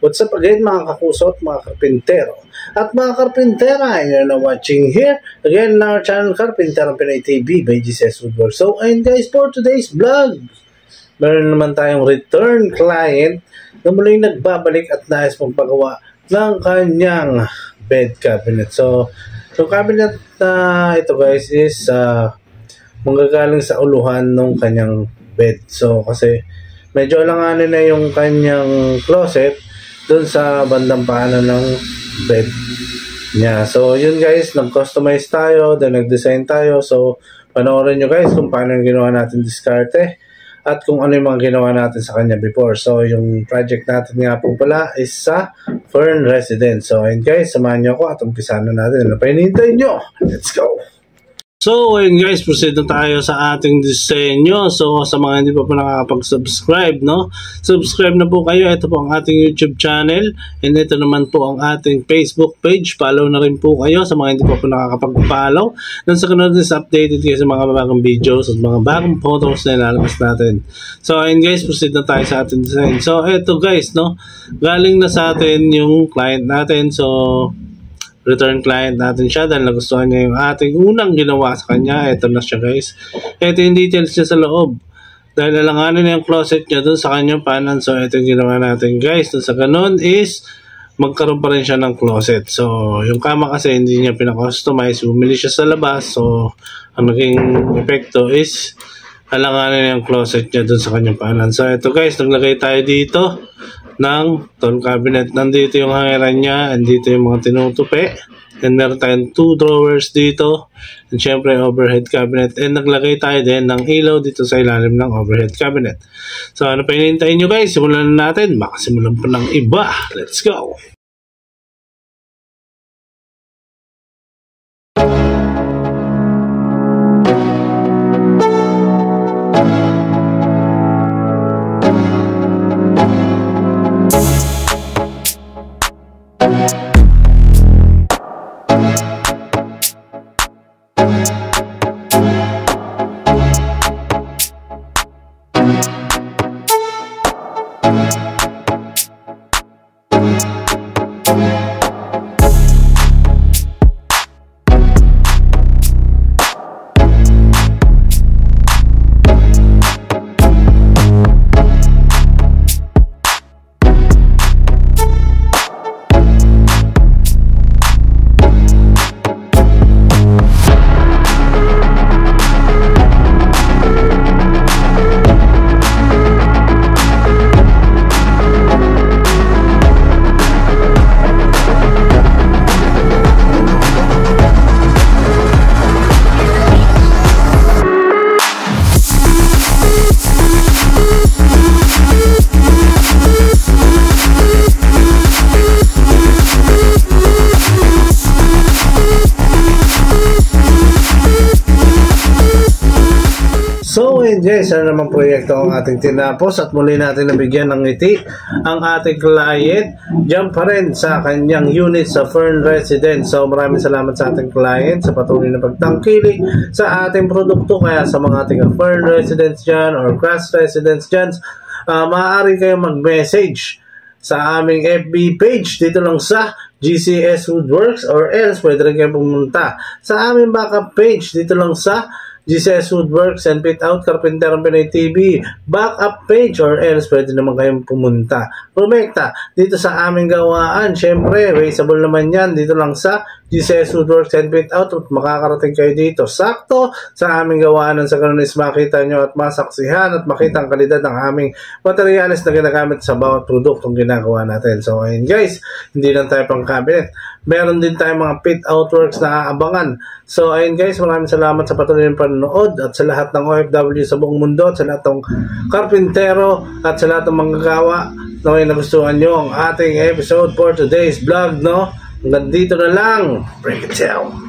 What's up again mga kakusot, mga karpintero at mga karpintera, and you're now watching here again in our channel Karpintero Pinay TV by GCS Woodworks. So ayun guys, for today's vlog, meron naman tayong return client na muling nagbabalik at nais magpagawa ng kanyang bed cabinet. So yung cabinet na ito guys is manggagaling sa uluhan ng kanyang bed. So kasi medyo alanganin na yung kanyang closet doon sa bandang paanan ng bed niya. So yun guys, nag-customize tayo, then nag-design tayo. So panoorin nyo guys kung paano yung ginawa natin diskarte at kung ano yung mga ginawa natin sa kanya before. So yung project natin nga po pala is sa Fern Residence. So ayun guys, samahan nyo ako at umpisahan na natin. Ano pa hinihintay nyo? Let's go! So, ayun guys, proceed na tayo sa ating disenyo. So, sa mga hindi pa po nakakapag-subscribe, no? Subscribe na po kayo. Ito po ang ating YouTube channel. And ito naman po ang ating Facebook page. Follow na rin po kayo sa mga hindi pa po nakakapag-follow. Dan sa kanal is updated kayo sa mga bagong videos at mga bagong photos na ilalabas natin. So, ayun guys, proceed na tayo sa ating design. So, ito guys, no? Galing na sa atin yung client natin. So, return client natin siya dahil nagustuhan niya yung ating unang ginawa sa kanya. Ito na siya guys. Ito yung details niya sa loob. Dahil alanganin na yung closet niya dun sa kanyang panan. So ito yung ginawa natin guys. Dun sa ganun is magkaroon pa rin siya ng closet. So yung kama kasi hindi niya pinakustomize. Bumili siya sa labas. So ang naging epekto is alanganin na yung closet niya dun sa kanyang panan. So ito guys, naglagay tayo dito ng tall cabinet. Nandito yung hangeran niya, and dito yung mga tinutupi, and meron tayong 2 drawers dito, and syempre overhead cabinet, and naglagay tayo din ng ilaw dito sa ilalim ng overhead cabinet. So ano pa hinintayin nyo guys, simulan na natin. Makasimulan pa ng iba. Let's go! So guys, ano naman proyekto ang ating tinapos at muli natin nabigyan ng ngiti ang ating client. Diyan pa rin sa kanyang unit sa Fern Residence. So maraming salamat sa ating client sa patuloy na pagtangkilik sa ating produkto. Kaya sa mga ating Fern Residence dyan or Grass Residence dyan, maaari kayong mag-message sa aming FB page dito lang sa GCS Woodworks, or else pwede rin kayong pumunta sa aming backup page dito lang sa GCS Woodworks and Fit Out Karpintero Pinay TV backup page, or else pwede naman kayong pumunta kumekta dito sa aming gawaan. Syempre raceable naman yan dito lang sa GCS Woodworks and Fit Out at makakarating kayo dito sakto sa aming gawaan. Sa ganun is makita nyo at masaksihan at makita ang kalidad ng aming materials na ginagamit sa bawat produktong ginagawa natin. So ayun guys, hindi lang tayo pang cabinet, meron din tayong mga fit out works na aabangan. So ayun guys, maraming salamat sa patuloy ng panonood at sa lahat ng OFW sa buong mundo, at sa lahat ng karpintero at sa lahat ng manggagawa na may nagustuhan nyo ang ating episode for today's vlog, no? Hanggang dito na lang. Break it down.